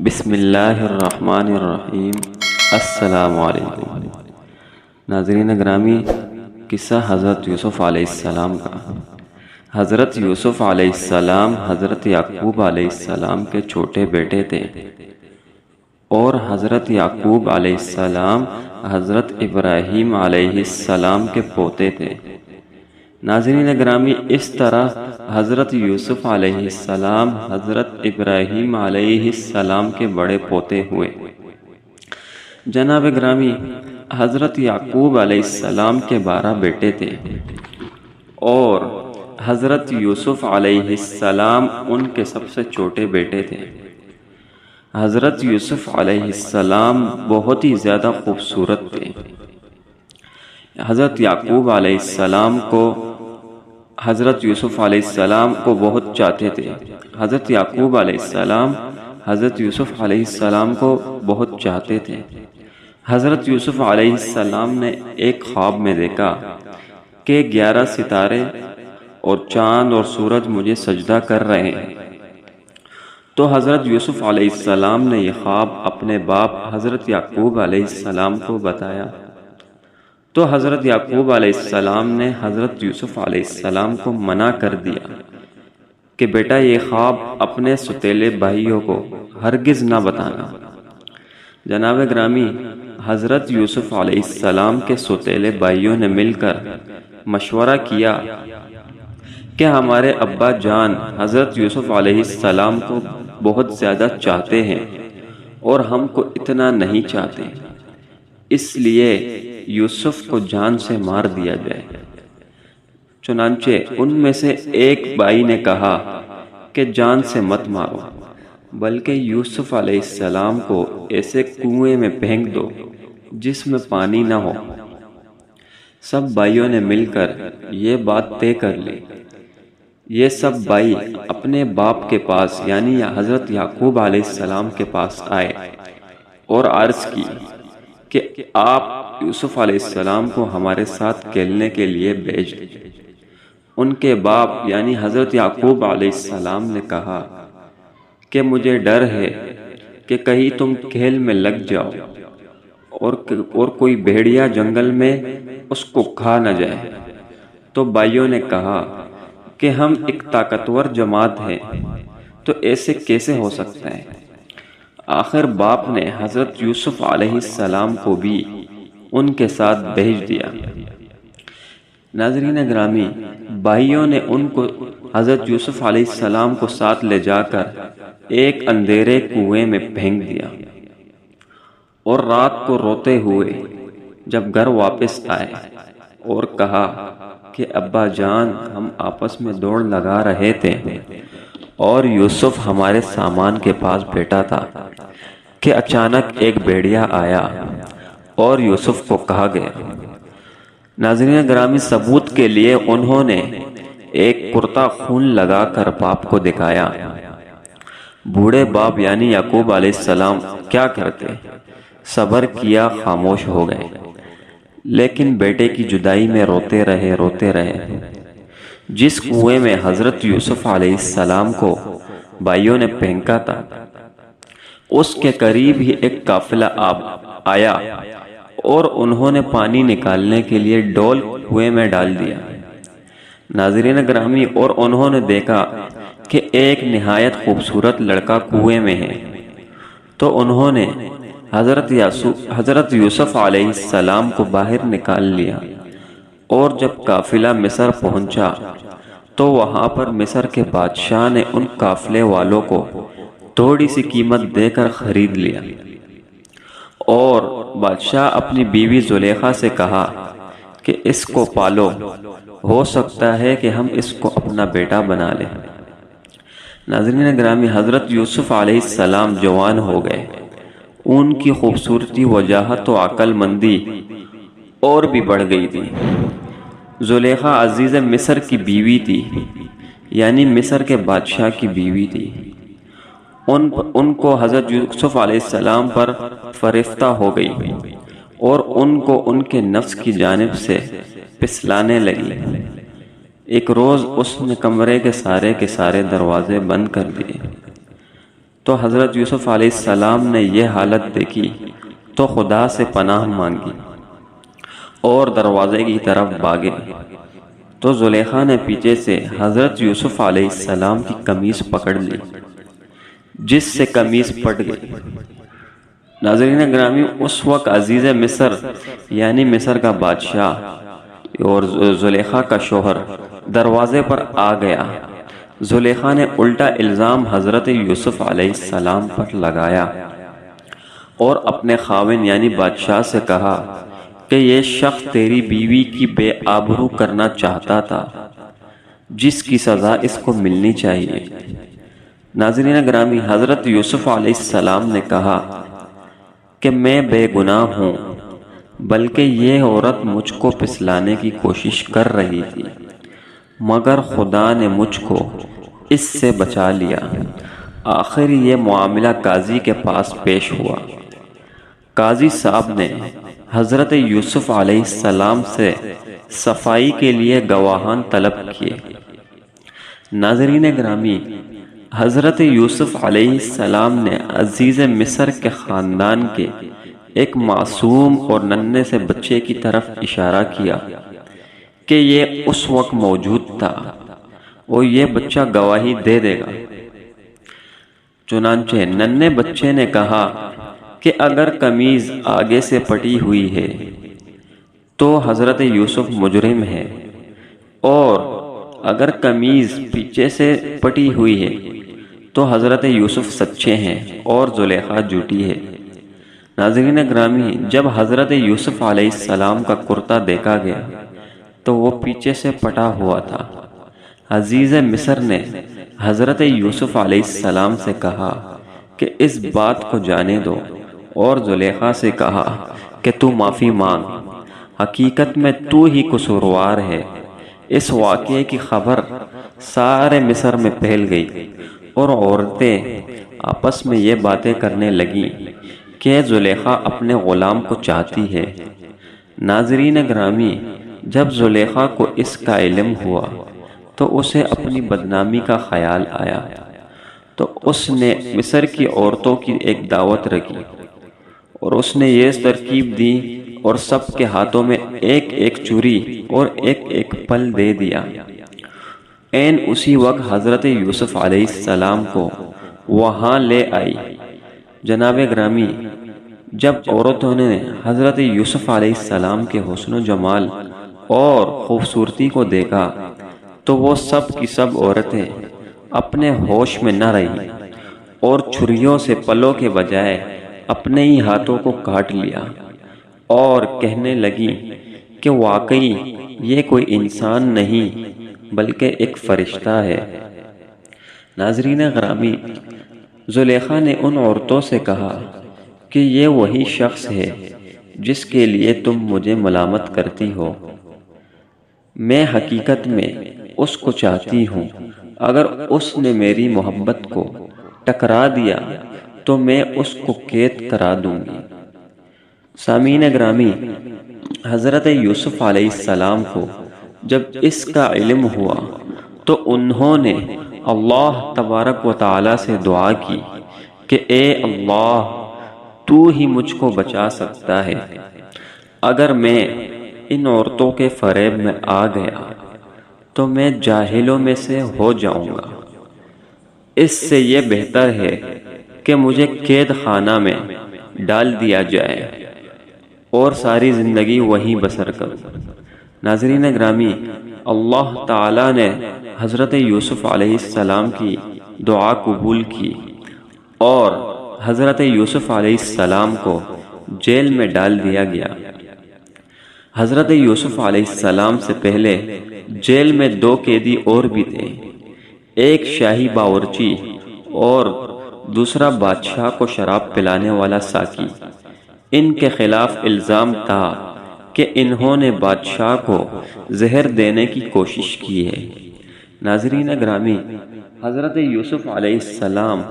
بسم اللہ الرحمن الرحیم۔ السلام علیکم ناظرین گرامی، قصہ حضرت یوسف علیہ السلام کا۔ حضرت یوسف علیہ السلام حضرت یعقوب علیہ السلام کے چھوٹے بیٹے تھے، اور حضرت یعقوب علیہ السلام حضرت ابراہیم علیہ السلام کے پوتے تھے۔ ناظرین گرامی، اس طرح حضرت یوسف علیہ السلام حضرت ابراہیم علیہ السلام کے بڑے پوتے ہوئے۔ جناب گرامی، حضرت یعقوب علیہ السلام کے 12 بیٹے تھے، اور حضرت یوسف علیہ السلام ان کے سب سے چھوٹے بیٹے تھے۔ حضرت یوسف علیہ السلام بہت ہی زیادہ خوبصورت تھے۔ حضرت یعقوب علیہ السلام کو حضرت یوسف علیہ السلام کو بہت چاہتے تھے۔ حضرت یعقوب علیہ السلام حضرت یوسف علیہ السلام کو بہت چاہتے تھے۔ حضرت یوسف علیہ السلام نے ایک خواب میں دیکھا کہ 11 ستارے اور چاند اور سورج مجھے سجدہ کر رہے ہیں۔ تو حضرت یوسف علیہ السلام نے یہ خواب اپنے باپ حضرت یعقوب علیہ السلام کو بتایا۔ تو حضرت یعقوب علیہ السلام نے حضرت یوسف علیہ السلام کو منع کر دیا کہ بیٹا، یہ خواب اپنے ستیلے بھائیوں کو ہرگز نہ بتانا۔ جناب گرامی، حضرت یوسف علیہ السلام کے ستیلے بھائیوں نے مل کر مشورہ کیا کہ ہمارے ابا جان حضرت یوسف علیہ السلام کو بہت زیادہ چاہتے ہیں اور ہم کو اتنا نہیں چاہتے، اس لیے یوسف کو جان سے مار دیا جائے۔ چنانچہ ان میں سے ایک بھائی نے کہا کہ جان سے مت مارو، بلکہ یوسف علیہ السلام کو ایسے کنویں میں پھینک دو جس میں پانی نہ ہو۔ سب بھائیوں نے مل کر یہ بات طے کر لی۔ یہ سب بھائی اپنے باپ کے پاس یعنی حضرت یعقوب علیہ السلام کے پاس آئے اور عرض کی کہ آپ یوسف علیہ السلام کو ہمارے ساتھ کھیلنے کے لیے بھیج دیں۔ ان کے باپ یعنی حضرت یعقوب علیہ السلام نے کہا کہ مجھے ڈر ہے کہ کہیں تم کھیل میں لگ جاؤ اور کوئی بھیڑیا جنگل میں اس کو کھا نہ جائے۔ تو بھائیوں نے کہا کہ ہم ایک طاقتور جماعت ہیں، تو ایسے کیسے ہو سکتا ہے؟ آخر باپ نے حضرت یوسف علیہ السلام کو بھی ان کے ساتھ بھیج دیا۔ ناظرین گرامی، بھائیوں نے ان کو حضرت یوسف علیہ السلام کو ساتھ لے جا کر ایک اندھیرے کنویں میں پھینک دیا، اور رات کو روتے ہوئے جب گھر واپس آئے اور کہا کہ ابا جان، ہم آپس میں دوڑ لگا رہے تھے اور یوسف ہمارے سامان کے پاس بیٹھا تھا کہ اچانک ایک بھیڑیا آیا اور یوسف کو کہا گیا۔ ناظرین گرامی، ثبوت کے لیے انہوں نے ایک کرتا خون لگا کر باپ کو دکھایا۔ بوڑھے باپ یعنی یعقوب علیہ السلام کیا کرتے؟ صبر کیا، خاموش ہو گئے، لیکن بیٹے کی جدائی میں روتے رہے۔ جس کنویں میں حضرت یوسف علیہ السلام کو بھائیوں نے پھینکا تھا، اس کے قریب ہی ایک قافلہ آیا اور انہوں نے پانی نکالنے کے لیے ڈول کنویں میں ڈال دیا۔ ناظرین گرامی، اور انہوں نے دیکھا کہ ایک نہایت خوبصورت لڑکا کنویں میں ہے، تو انہوں نے حضرت یوسف علیہ السلام کو باہر نکال لیا، اور جب قافلہ مصر پہنچا تو وہاں پر مصر کے بادشاہ نے ان قافلے والوں کو تھوڑی سی قیمت دے کر خرید لیا، اور بادشاہ اپنی بیوی زلیخا سے کہا کہ اس کو پالو، ہو سکتا ہے کہ ہم اس کو اپنا بیٹا بنا لیں۔ ناظرین گرامی، حضرت یوسف علیہ السلام جوان ہو گئے۔ ان کی خوبصورتی، وجاہت و عقل مندی اور بھی بڑھ گئی تھی۔ زلیخا عزیز مصر کی بیوی تھی، یعنی مصر کے بادشاہ کی بیوی تھی۔ ان کو حضرت یوسف علیہ السلام پر فریفتہ ہو گئی اور ان کو ان کے نفس کی جانب سے پسلانے لگی۔ ایک روز اس نے کمرے کے سارے دروازے بند کر دیے تو حضرت یوسف علیہ السلام نے یہ حالت دیکھی تو خدا سے پناہ مانگی اور دروازے کی طرف بھاگے تو زلیخا نے پیچھے سے حضرت یوسف علیہ السلام کی قمیص پکڑ لی، جس سے قمیص پھٹ گئی۔ ناظرین گرامی، اس وقت عزیز مصر یعنی مصر کا بادشاہ اور زلیخا کا شوہر دروازے پر آ گیا۔ زلیخا نے الٹا الزام حضرت یوسف علیہ السلام پر لگایا اور اپنے خاوند یعنی بادشاہ سے کہا کہ یہ شخص تیری بیوی کی بے آبرو کرنا چاہتا تھا، جس کی سزا اس کو ملنی چاہیے۔ ناظرین گرامی، حضرت یوسف علیہ السلام نے کہا کہ میں بے گناہ ہوں، بلکہ یہ عورت مجھ کو پھسلانے کی کوشش کر رہی تھی، مگر خدا نے مجھ کو اس سے بچا لیا۔ آخر یہ معاملہ قاضی کے پاس پیش ہوا۔ قاضی صاحب نے حضرت یوسف علیہ السلام سے صفائی کے لیے گواہان طلب کیے۔ ناظرین گرامی، حضرت یوسف علیہ السلام نے عزیز مصر کے خاندان کے ایک معصوم اور ننھے سے بچے کی طرف اشارہ کیا کہ یہ اس وقت موجود تھا اور یہ بچہ گواہی دے دے گا۔ چنانچہ ننھے بچے نے کہا کہ اگر قمیض آگے سے پٹی ہوئی ہے تو حضرت یوسف مجرم ہے، اور اگر قمیض پیچھے سے پٹی ہوئی ہے تو حضرت یوسف سچے ہیں اور زلیخا جھوٹی ہے۔ ناظرین گرامی، جب حضرت یوسف علیہ السلام کا کرتا دیکھا گیا تو وہ پیچھے سے پٹا ہوا تھا۔ عزیز مصر نے حضرت یوسف علیہ السلام سے کہا کہ اس بات کو جانے دو، اور زلیخا سے کہا کہ تو معافی مانگ، حقیقت میں تو ہی قصوروار ہے۔ اس واقعے کی خبر سارے مصر میں پھیل گئی اور عورتیں آپس میں یہ باتیں کرنے لگیں کہ زلیخا اپنے غلام کو چاہتی ہے۔ ناظرین گرامی، جب زلیخا کو اس کا علم ہوا تو اسے اپنی بدنامی کا خیال آیا، تو اس نے مصر کی عورتوں کی ایک دعوت رکھی اور اس نے یہ ترکیب دی اور سب کے ہاتھوں میں ایک ایک چوری اور ایک ایک پھل دے دیا۔ عین اسی وقت حضرت یوسف علیہ السلام کو وہاں لے آئی۔ جناب گرامی، جب عورتوں نے حضرت یوسف علیہ السلام کے حسن و جمال اور خوبصورتی کو دیکھا تو وہ سب کی سب عورتیں اپنے ہوش میں نہ رہیں اور چھریوں سے پلوں کے بجائے اپنے ہی ہاتھوں کو کاٹ لیا اور کہنے لگی کہ واقعی یہ کوئی انسان نہیں بلکہ ایک فرشتہ ہے۔ ناظرین گرامی، زلیخا نے ان عورتوں سے کہا کہ یہ وہی شخص ہے جس کے لیے تم مجھے ملامت کرتی ہو۔ میں حقیقت میں اس کو چاہتی ہوں، اگر اس نے میری محبت کو ٹکرا دیا تو میں اس کو قید کرا دوں گی۔ سامعین گرامی، حضرت یوسف علیہ السلام کو جب اس کا علم ہوا تو انہوں نے اللہ تبارک و تعالی سے دعا کی کہ اے اللہ، تو ہی مجھ کو بچا سکتا ہے۔ اگر میں ان عورتوں کے فریب میں آ گیا تو میں جاہلوں میں سے ہو جاؤں گا۔ اس سے یہ بہتر ہے کہ مجھے قید خانہ میں ڈال دیا جائے اور ساری زندگی وہیں بسر کروں۔ ناظرین گرامی، اللہ تعالیٰ نے حضرت یوسف علیہ السلام کی دعا قبول کی اور حضرت یوسف علیہ السلام کو جیل میں ڈال دیا گیا۔ حضرت یوسف علیہ السلام سے پہلے جیل میں 2 قیدی اور بھی تھے، ایک شاہی باورچی اور دوسرا بادشاہ کو شراب پلانے والا ساقی۔ ان کے خلاف الزام تھا کہ انہوں نے بادشاہ کو زہر دینے کی کوشش کی ہے۔ ناظرین گرامی، حضرت یوسف علیہ السلام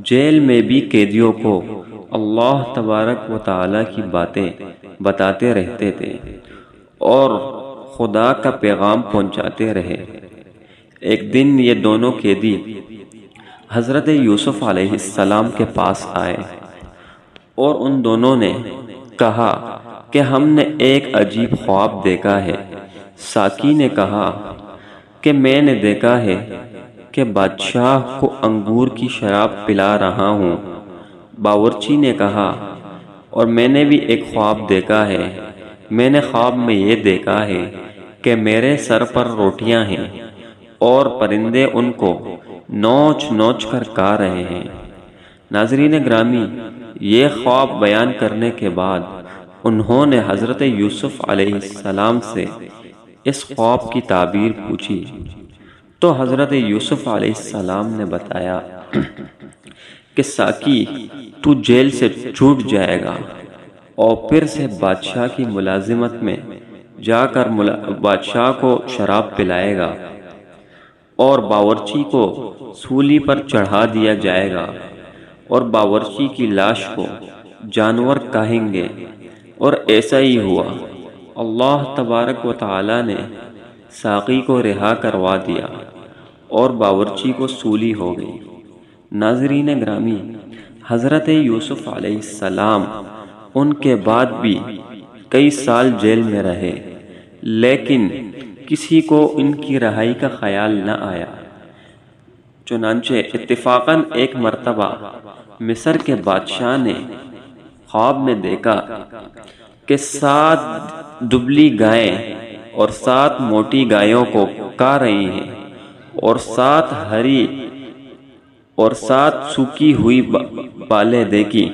جیل میں بھی قیدیوں کو اللہ تبارک و تعالی کی باتیں بتاتے رہتے تھے اور خدا کا پیغام پہنچاتے رہے۔ ایک دن یہ دونوں قیدی حضرت یوسف علیہ السلام کے پاس آئے اور ان دونوں نے کہا کہ ہم نے ایک عجیب خواب دیکھا ہے۔ ساقی نے کہا کہ میں نے دیکھا ہے کہ بادشاہ کو انگور کی شراب پلا رہا ہوں۔ باورچی نے کہا اور میں نے بھی ایک خواب دیکھا ہے۔ میں نے خواب میں یہ دیکھا ہے کہ میرے سر پر روٹیاں ہیں اور پرندے ان کو نوچ نوچ کر کھا رہے ہیں۔ ناظرین گرامی، یہ خواب بیان کرنے کے بعد انہوں نے حضرت یوسف علیہ السلام سے اس خواب کی تعبیر پوچھی تو حضرت یوسف علیہ السلام نے بتایا کہ ساقی تو جیل سے چھوٹ جائے گا اور پھر سے بادشاہ کی ملازمت میں جا کر بادشاہ کو شراب پلائے گا اور باورچی کو سولی پر چڑھا دیا جائے گا اور باورچی کی لاش کو جانور کھائیں گے۔ اور ایسا ہی ہوا۔ اللہ تبارک و تعالی نے ساقی کو رہا کروا دیا اور باورچی کو سولی ہو گئی۔ ناظرین گرامی، حضرت یوسف علیہ السلام ان کے بعد بھی کئی سال جیل میں رہے، لیکن کسی کو ان کی رہائی کا خیال نہ آیا۔ چنانچہ اتفاقاً ایک مرتبہ مصر کے بادشاہ نے خواب میں دیکھا کہ 7 دبلی گائیں اور 7 موٹی گایوں کو کھا رہی ہیں اور 7 ہری اور 7 سوکھی ہوئی بالیں دیکھی۔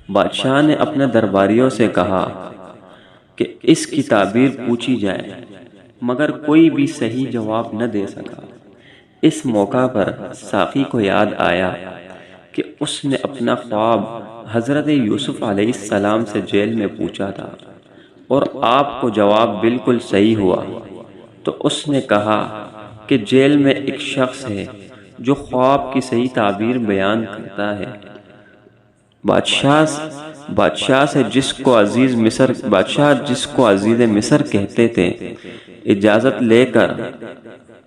بادشاہ نے اپنے درباریوں سے کہا کہ اس کی تعبیر پوچھی جائے، مگر کوئی بھی صحیح جواب نہ دے سکا۔ اس موقع پر ساقی کو یاد آیا کہ اس نے اپنا خواب حضرت یوسف علیہ السلام سے جیل میں پوچھا تھا اور آپ کو جواب بالکل صحیح ہوا، تو اس نے کہا کہ جیل میں ایک شخص ہے جو خواب کی صحیح تعبیر بیان کرتا ہے۔ بادشاہ جس کو عزیز مصر کہتے تھے، اجازت لے کر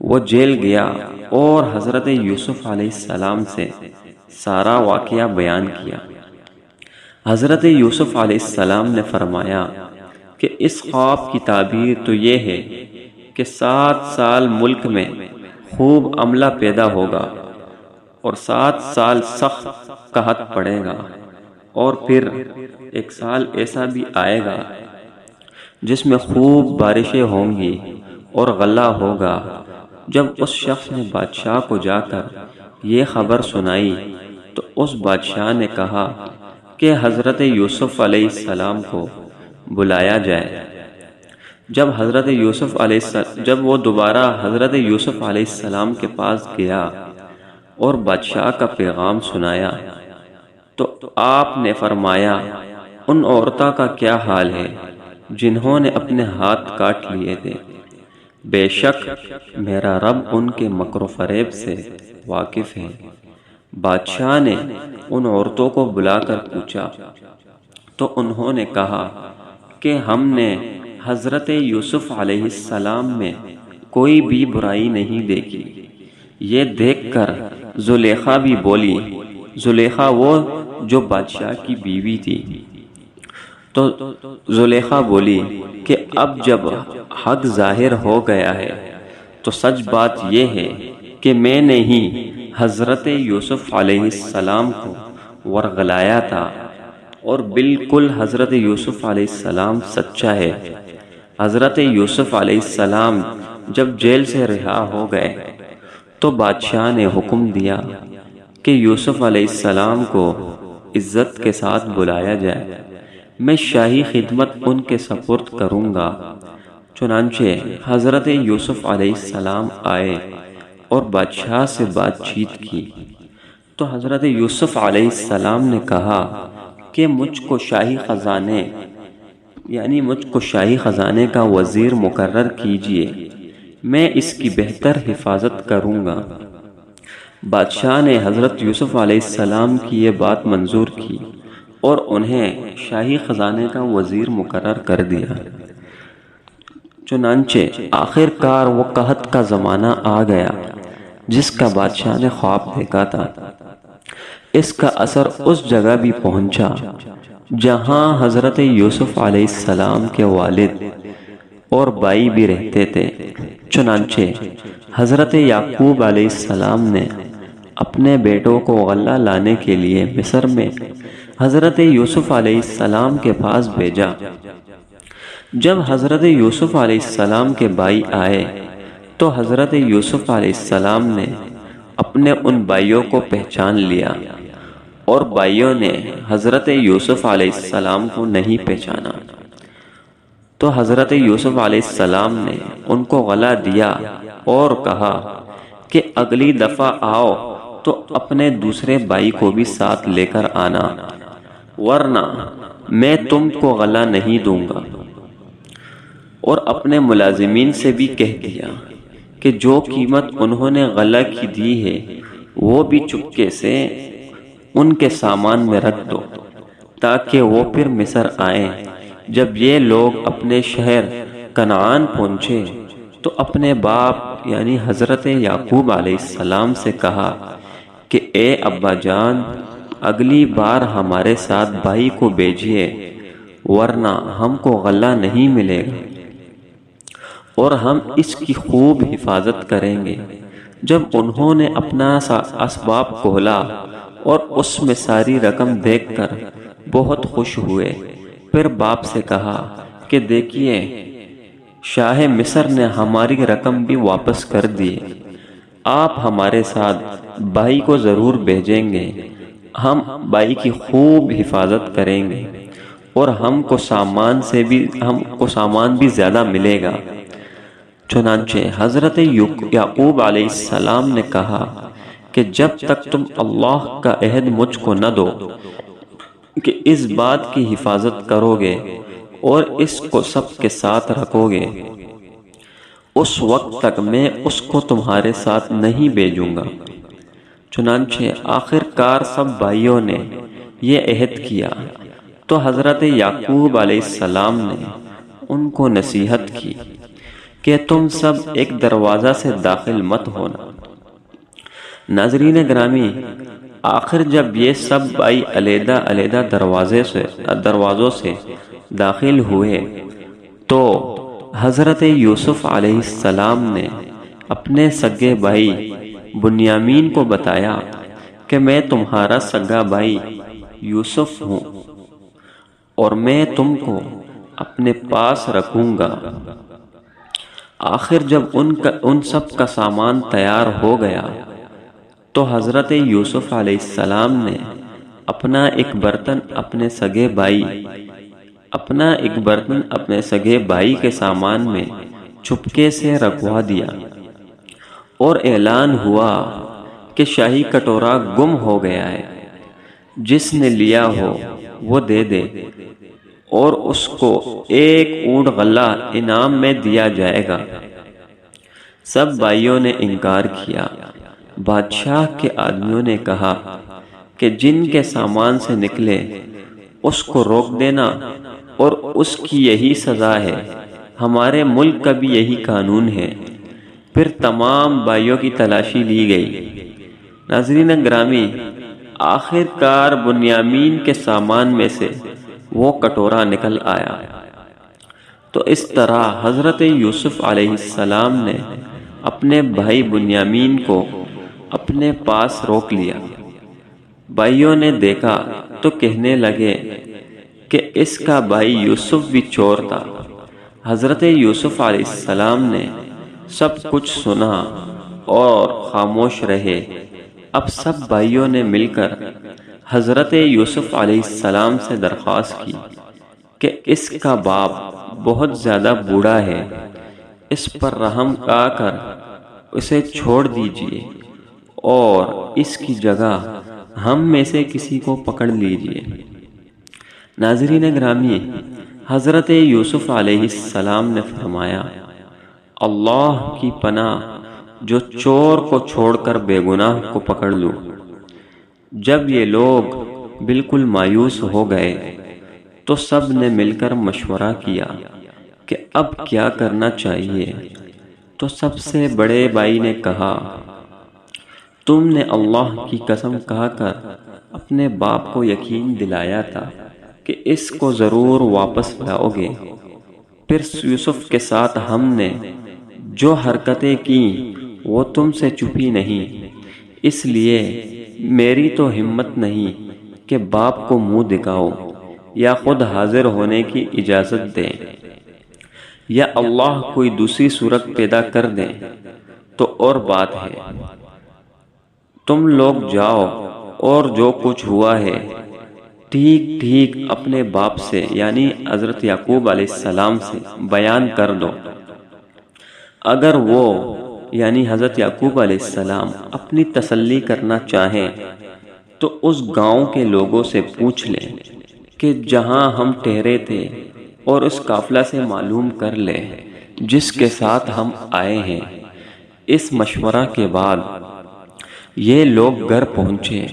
وہ جیل گیا اور حضرت یوسف علیہ السلام سے سارا واقعہ بیان کیا۔ حضرت یوسف علیہ السلام نے فرمایا کہ اس خواب کی تعبیر تو یہ ہے کہ 7 سال ملک میں خوب عملہ پیدا ہوگا اور 7 سال سخت قحط پڑے گا، اور پھر ایک سال ایسا بھی آئے گا جس میں خوب بارشیں ہوں گی اور غلہ ہوگا۔ جب اس شخص نے بادشاہ کو جا کر یہ خبر سنائی تو اس بادشاہ نے کہا کہ حضرت یوسف علیہ السلام کو بلایا جائے۔ جب وہ دوبارہ حضرت یوسف علیہ السلام کے پاس گیا اور بادشاہ کا پیغام سنایا تو آپ نے فرمایا، ان عورتوں کا کیا حال ہے جنہوں نے اپنے ہاتھ کاٹ لیے تھے؟ بے شک میرا رب ان کے مکر و فریب سے واقف ہے۔ بادشاہ نے ان عورتوں کو بلا کر پوچھا تو انہوں نے کہا کہ ہم نے حضرت یوسف علیہ السلام میں کوئی بھی برائی نہیں دیکھی۔ یہ دیکھ کر زلیخا بھی بولی، زلیخا وہ جو بادشاہ کی بیوی تھی، تو زلیخا بولی کہ اب جب حق ظاہر ہو گیا ہے تو سچ بات یہ ہے کہ میں نے ہی حضرت یوسف علیہ السلام کو ورغلایا تھا، اور بالکل حضرت یوسف علیہ السلام سچا ہے۔ حضرت یوسف علیہ السلام جب جیل سے رہا ہو گئے تو بادشاہ نے حکم دیا کہ یوسف علیہ السلام کو عزت کے ساتھ بلایا جائے، میں شاہی خدمت ان کے سپرد کروں گا۔ چنانچہ حضرت یوسف علیہ السلام آئے اور بادشاہ سے بات چیت کی تو حضرت یوسف علیہ السلام نے کہا کہ مجھ کو شاہی خزانے کا وزیر مقرر کیجئے، میں اس کی بہتر حفاظت کروں گا۔ بادشاہ نے حضرت یوسف علیہ السلام کی یہ بات منظور کی اور انہیں شاہی خزانے کا وزیر مقرر کر دیا۔ چنانچہ آخر کار وہ قحط کا زمانہ آ گیا۔ جس کا بادشاہ نے خواب دیکھا تھا۔ اس کا اثر اس جگہ بھی پہنچا جہاں حضرت یوسف علیہ السلام کے والد اور بھائی بھی رہتے تھے۔ چنانچہ حضرت یعقوب علیہ السلام نے اپنے بیٹوں کو غلہ لانے کے لیے مصر میں حضرت یوسف علیہ السلام کے پاس بھیجا۔ جب حضرت یوسف علیہ السلام کے بھائی آئے تو حضرت یوسف علیہ السلام نے اپنے ان بھائیوں کو پہچان لیا، اور بھائیوں نے حضرت یوسف علیہ السلام کو نہیں پہچانا۔ تو حضرت یوسف علیہ السلام نے ان کو غلہ دیا اور کہا کہ اگلی دفعہ آؤ تو اپنے دوسرے بھائی کو بھی ساتھ لے کر آنا، ورنہ میں تم کو غلہ نہیں دوں گا۔ اور اپنے ملازمین سے بھی کہہ دیا کہ جو قیمت انہوں نے غلہ کی دی ہے وہ بھی چپکے سے ان کے سامان میں رکھ دو، تاکہ وہ پھر مصر آئیں۔ جب یہ لوگ اپنے شہر کنعان پہنچے تو اپنے باپ یعنی حضرت یعقوب علیہ السلام سے کہا کہ اے ابا جان، اگلی بار ہمارے ساتھ بھائی کو بھیجیے، ورنہ ہم کو غلہ نہیں ملے گا اور ہم اس کی خوب حفاظت کریں گے۔ جب انہوں نے اپنا اسباب کھولا اور اس میں ساری رقم دیکھ کر بہت خوش ہوئے، پھر باپ سے کہا کہ دیکھیے، شاہ مصر نے ہماری رقم بھی واپس کر دی، آپ ہمارے ساتھ بھائی کو ضرور بھیجیں گے، ہم بھائی کی خوب حفاظت کریں گے اور ہم کو سامان بھی زیادہ ملے گا۔ چنانچہ حضرت یعقوب علیہ السلام نے کہا کہ جب تک تم اللہ کا عہد مجھ کو نہ دو کہ اس بات کی حفاظت کرو گے اور اس کو سب کے ساتھ رکھو گے، اس وقت تک میں اس کو تمہارے ساتھ نہیں بھیجوں گا۔ چنانچہ آخر کار سب بھائیوں نے یہ عہد کیا تو حضرت یعقوب علیہ السلام نے ان کو نصیحت کی کہ تم سب ایک دروازہ سے داخل مت ہونا۔ ناظرین گرامی، آخر جب یہ سب بھائی علیحدہ علیحدہ دروازوں سے داخل ہوئے تو حضرت یوسف علیہ السلام نے اپنے سگے بھائی بنیامین کو بتایا کہ میں تمہارا سگا بھائی یوسف ہوں اور میں تم کو اپنے پاس رکھوں گا۔ آخر جب ان سب کا سامان تیار ہو گیا تو حضرت یوسف علیہ السلام نے اپنا ایک برتن اپنے سگے بھائی کے سامان میں چپکے سے رکھوا دیا، اور اعلان ہوا کہ شاہی کٹورا گم ہو گیا ہے، جس نے لیا ہو وہ دے دے اور اس کو ایک اونٹ غلہ انعام میں دیا جائے گا۔ سب بھائیوں نے انکار کیا۔ بادشاہ کے آدمیوں نے کہا کہ جن کے سامان سے نکلے اس کو روک دینا، اور اس کی یہی سزا ہے، ہمارے ملک کا بھی یہی قانون ہے۔ پھر تمام بھائیوں کی تلاشی لی گئی۔ ناظرین گرامی، آخر کار بنیامین کے سامان میں سے وہ کٹورا نکل آیا۔ تو اس طرح حضرت یوسف علیہ السلام نے اپنے بھائی بنیامین کو اپنے پاس روک لیا۔ بھائیوں نے دیکھا تو کہنے لگے کہ اس کا بھائی یوسف بھی چور تھا۔ حضرت یوسف علیہ السلام نے سب کچھ سنا اور خاموش رہے۔ اب سب بھائیوں نے مل کر حضرت یوسف علیہ السلام سے درخواست کی کہ اس کا باپ بہت زیادہ بوڑھا ہے، اس پر رحم آ کر اسے چھوڑ دیجیے اور اس کی جگہ ہم میں سے کسی کو پکڑ لیجیے۔ ناظرین گرامی، حضرت یوسف علیہ السلام نے فرمایا، اللہ کی پناہ جو چور کو چھوڑ کر بے گناہ کو پکڑ لوں۔ جب یہ لوگ بالکل مایوس ہو گئے تو سب نے مل کر مشورہ کیا کہ اب کیا کرنا چاہیے۔ تو سب سے بڑے بھائی نے کہا تم نے اللہ کی قسم کہا کر اپنے باپ کو یقین دلایا تھا کہ اس کو ضرور واپس لاؤ گے۔ پھر یوسف کے ساتھ ہم نے جو حرکتیں کیں وہ تم سے چھپی نہیں، اس لیے میری تو ہمت نہیں کہ باپ کو منہ دکھاؤ یا خود حاضر ہونے کی اجازت دیں، یا اللہ کوئی دوسری صورت پیدا کر دیں تو اور بات ہے۔ تم لوگ جاؤ اور جو کچھ ہوا ہے ٹھیک ٹھیک اپنے باپ سے یعنی حضرت یعقوب علیہ السلام سے بیان کر دو۔ اگر وہ یعنی حضرت یعقوب علیہ السلام اپنی تسلی کرنا چاہیں تو اس گاؤں کے لوگوں سے پوچھ لیں کہ جہاں ہم ٹھہرے تھے، اور اس قافلہ سے معلوم کر لیں جس کے ساتھ ہم آئے ہیں۔ اس مشورہ کے بعد یہ لوگ گھر پہنچے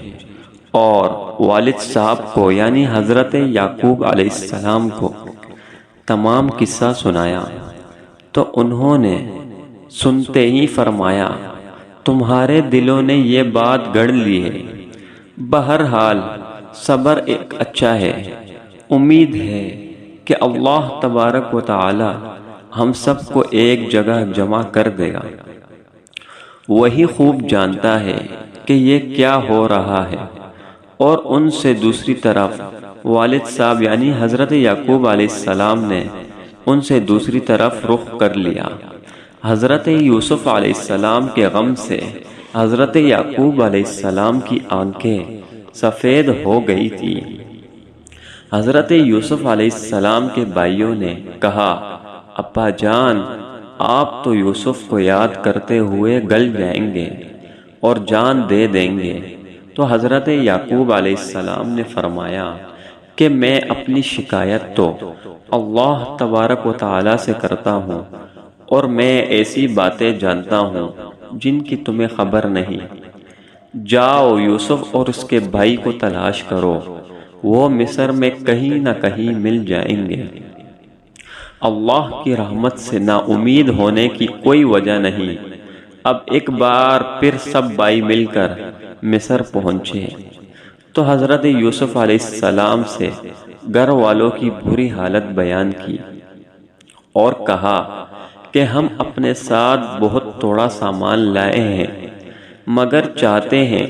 اور والد صاحب کو یعنی حضرت یعقوب علیہ السلام کو تمام قصہ سنایا تو انہوں نے سنتے ہی فرمایا، تمہارے دلوں نے یہ بات گڑھ لی ہے، بہرحال صبر ایک اچھا ہے، امید ہے کہ اللہ تبارک و تعالی ہم سب کو ایک جگہ جمع کر دے گا، وہی خوب جانتا ہے کہ یہ کیا ہو رہا ہے۔ اور ان سے دوسری طرف والد صاحب یعنی حضرت یعقوب علیہ السلام نے ان سے دوسری طرف رخ کر لیا۔ حضرت یوسف علیہ السلام کے غم سے حضرت یعقوب علیہ السلام کی آنکھیں سفید ہو گئی تھی۔ حضرت یوسف علیہ السلام کے بھائیوں نے کہا، ابا جان، آپ تو یوسف کو یاد کرتے ہوئے گل جائیں گے اور جان دے دیں گے۔ تو حضرت یعقوب علیہ السلام نے فرمایا کہ میں اپنی شکایت تو اللہ تبارک و تعالی سے کرتا ہوں، اور میں ایسی باتیں جانتا ہوں جن کی تمہیں خبر نہیں۔ جاؤ یوسف اور اس کے بھائی کو تلاش کرو، وہ مصر میں کہیں نہ کہیں مل جائیں گے۔ اللہ کی رحمت سے نا امید ہونے کی کوئی وجہ نہیں۔ اب ایک بار پھر سب بھائی مل کر مصر پہنچے تو حضرت یوسف علیہ السلام سے گھر والوں کی بری حالت بیان کی اور کہا کہ ہم اپنے ساتھ بہت تھوڑا سامان لائے ہیں، مگر چاہتے ہیں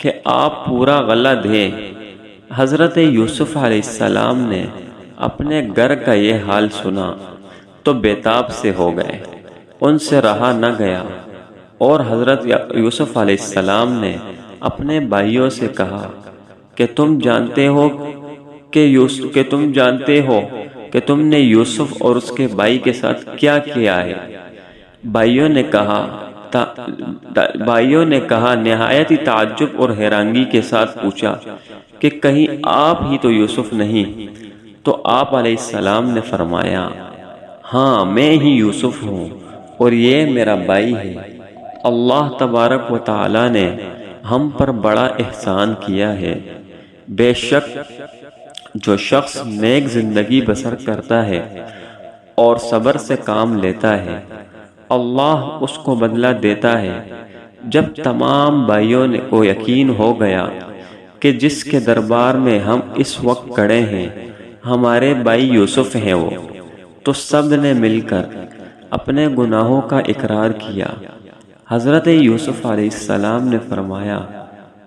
کہ آپ پورا غلہ دیں۔ حضرت یوسف علیہ السلام نے اپنے گھر کا یہ حال سنا تو بیتاب سے ہو گئے، ان سے رہا نہ گیا، اور حضرت یوسف علیہ السلام نے اپنے بھائیوں سے کہا کہ تم جانتے ہو کہ تم نے یوسف اور اس کے بھائی کے ساتھ کیا کیا ہے۔ بھائیوں نے کہا نہایت ہی تعجب اور حیرانگی کے ساتھ پوچھا کہ کہیں آپ ہی تو یوسف نہیں؟ تو آپ علیہ السلام نے فرمایا، ہاں میں ہی یوسف ہوں اور یہ میرا بھائی ہے۔ اللہ تبارک و تعالی نے ہم پر بڑا احسان کیا ہے۔ بے شک جو شخص نیک زندگی بسر کرتا ہے اور صبر سے کام لیتا ہے، اللہ اس کو بدلہ دیتا ہے۔ جب تمام بھائیوں کو یقین ہو گیا کہ جس کے دربار میں ہم اس وقت کھڑے ہیں ہمارے بھائی یوسف ہیں وہ، تو سب نے مل کر اپنے گناہوں کا اقرار کیا۔ حضرت یوسف علیہ السلام نے فرمایا،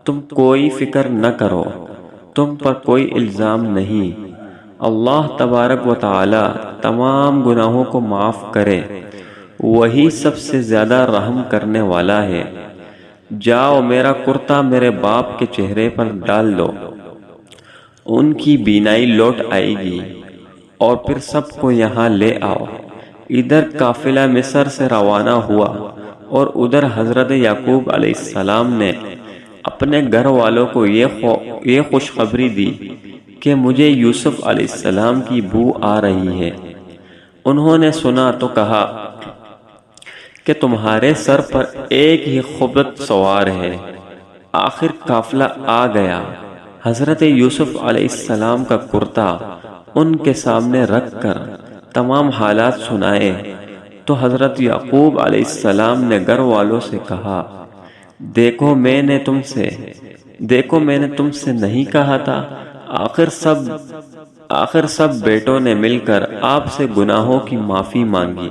تم کوئی فکر نہ کرو، تم پر کوئی الزام نہیں، اللہ تبارک و تعالی تمام گناہوں کو معاف کرے، وہی سب سے زیادہ رحم کرنے والا ہے۔ جاؤ میرا کرتا میرے باپ کے چہرے پر ڈال دو، ان کی بینائی لوٹ آئے گی، اور پھر سب کو یہاں لے آؤ۔ ادھر قافلہ مصر سے روانہ ہوا اور ادھر حضرت یعقوب علیہ السلام نے اپنے گھر والوں کو یہ خوشخبری دی کہ مجھے یوسف علیہ السلام کی بو آ رہی ہے۔ انہوں نے سنا تو کہا کہ تمہارے سر پر ایک ہی خبط سوار ہے۔ آخر قافلہ آ گیا۔ حضرت یوسف علیہ السلام کا کرتا ان کے سامنے رکھ کر تمام حالات سنائے تو حضرت یعقوب علیہ السلام نے گھر والوں سے کہا دیکھو میں نے تم سے نہیں کہا تھا۔ آخر سب بیٹوں نے مل کر آپ سے گناہوں کی معافی مانگی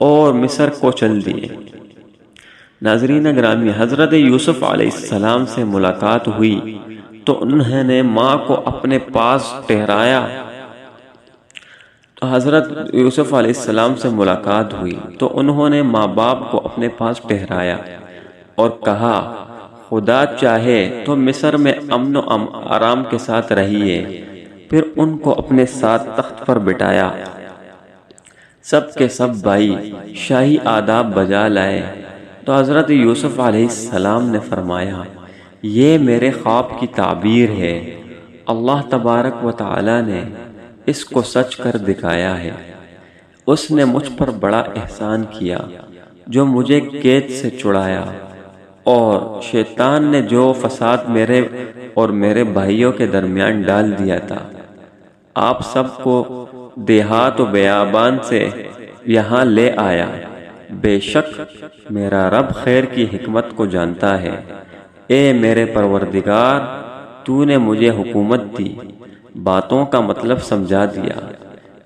اور مصر کو چل دیے۔ ناظرین گرامی، حضرت یوسف علیہ السلام سے ملاقات ہوئی تو انہوں نے ماں کو اپنے پاس ٹھہرایا۔ ماں باپ کو اپنے پاس ٹھہرایا اور کہا خدا چاہے تو مصر میں امن و آرام کے ساتھ رہیے۔ پھر ان کو اپنے ساتھ تخت پر بٹھایا۔ سب کے سب بھائی شاہی آداب بجا لائے تو حضرت یوسف علیہ السلام نے فرمایا یہ میرے خواب کی تعبیر ہے، اللہ تبارک و تعالی نے اس کو سچ کر دکھایا ہے۔ اس نے مجھ پر بڑا احسان کیا جو مجھے قید سے چھڑایا، اور شیطان نے جو فساد میرے اور میرے بھائیوں کے درمیان ڈال دیا تھا، آپ سب کو دیہات و بیابان سے یہاں لے آیا۔ بے شک میرا رب خیر کی حکمت کو جانتا ہے۔ اے میرے پروردگار، تو نے مجھے حکومت دی، باتوں کا مطلب سمجھا دیا۔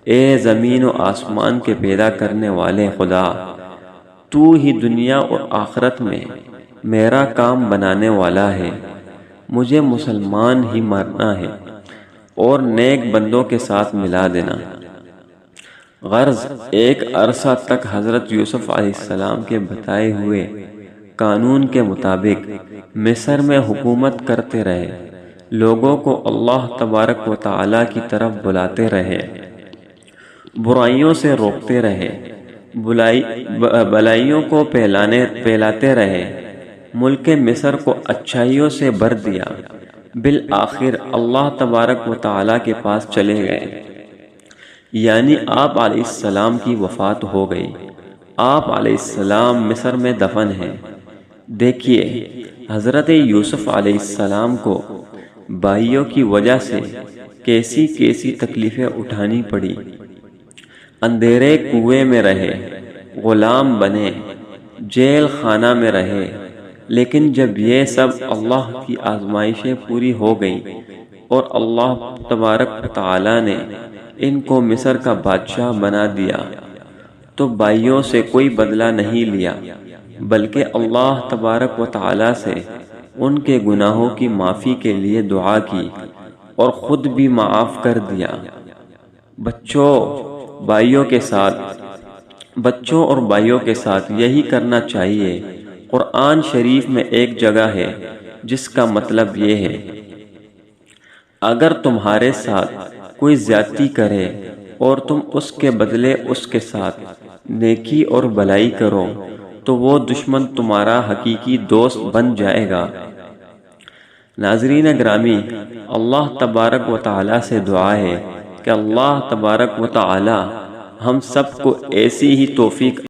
اے زمین و آسمان کے پیدا کرنے والے خدا، تو ہی دنیا اور آخرت میں میرا کام بنانے والا ہے۔ مجھے مسلمان ہی مرنا ہے اور نیک بندوں کے ساتھ ملا دینا۔ غرض ایک عرصہ تک حضرت یوسف علیہ السلام کے بتائے ہوئے قانون کے مطابق مصر میں حکومت کرتے رہے، لوگوں کو اللہ تبارک و تعالی کی طرف بلاتے رہے، برائیوں سے روکتے رہے، بلائیوں کو پھیلاتے رہے، ملک مصر کو اچھائیوں سے بھر دیا۔ بالآخر اللہ تبارک و تعالی کے پاس چلے گئے، یعنی آپ علیہ السلام کی وفات ہو گئی۔ آپ علیہ السلام مصر میں دفن ہیں۔ دیکھیے حضرت یوسف علیہ السلام کو بھائیوں کی وجہ سے کیسی تکلیفیں اٹھانی پڑی۔ اندھیرے کنویں میں رہے، غلام بنے، جیل خانہ میں رہے، لیکن جب یہ سب اللہ کی آزمائشیں پوری ہو گئیں اور اللہ تبارک و تعالی نے ان کو مصر کا بادشاہ بنا دیا تو بھائیوں سے کوئی بدلہ نہیں لیا، بلکہ اللہ تبارک و تعالی سے ان کے گناہوں کی معافی کے لیے دعا کی اور خود بھی معاف کر دیا۔ بچوں اور بھائیوں کے ساتھ یہی کرنا چاہیے۔ قرآن شریف میں ایک جگہ ہے جس کا مطلب یہ ہے، اگر تمہارے ساتھ کوئی زیادتی کرے اور تم اس کے بدلے اس کے ساتھ نیکی اور بھلائی کرو تو وہ دشمن تمہارا حقیقی دوست بن جائے گا۔ ناظرین گرامی، اللہ تبارک و تعالی سے دعا ہے کہ اللہ تبارک و تعالی ہم سب کو ایسی ہی توفیق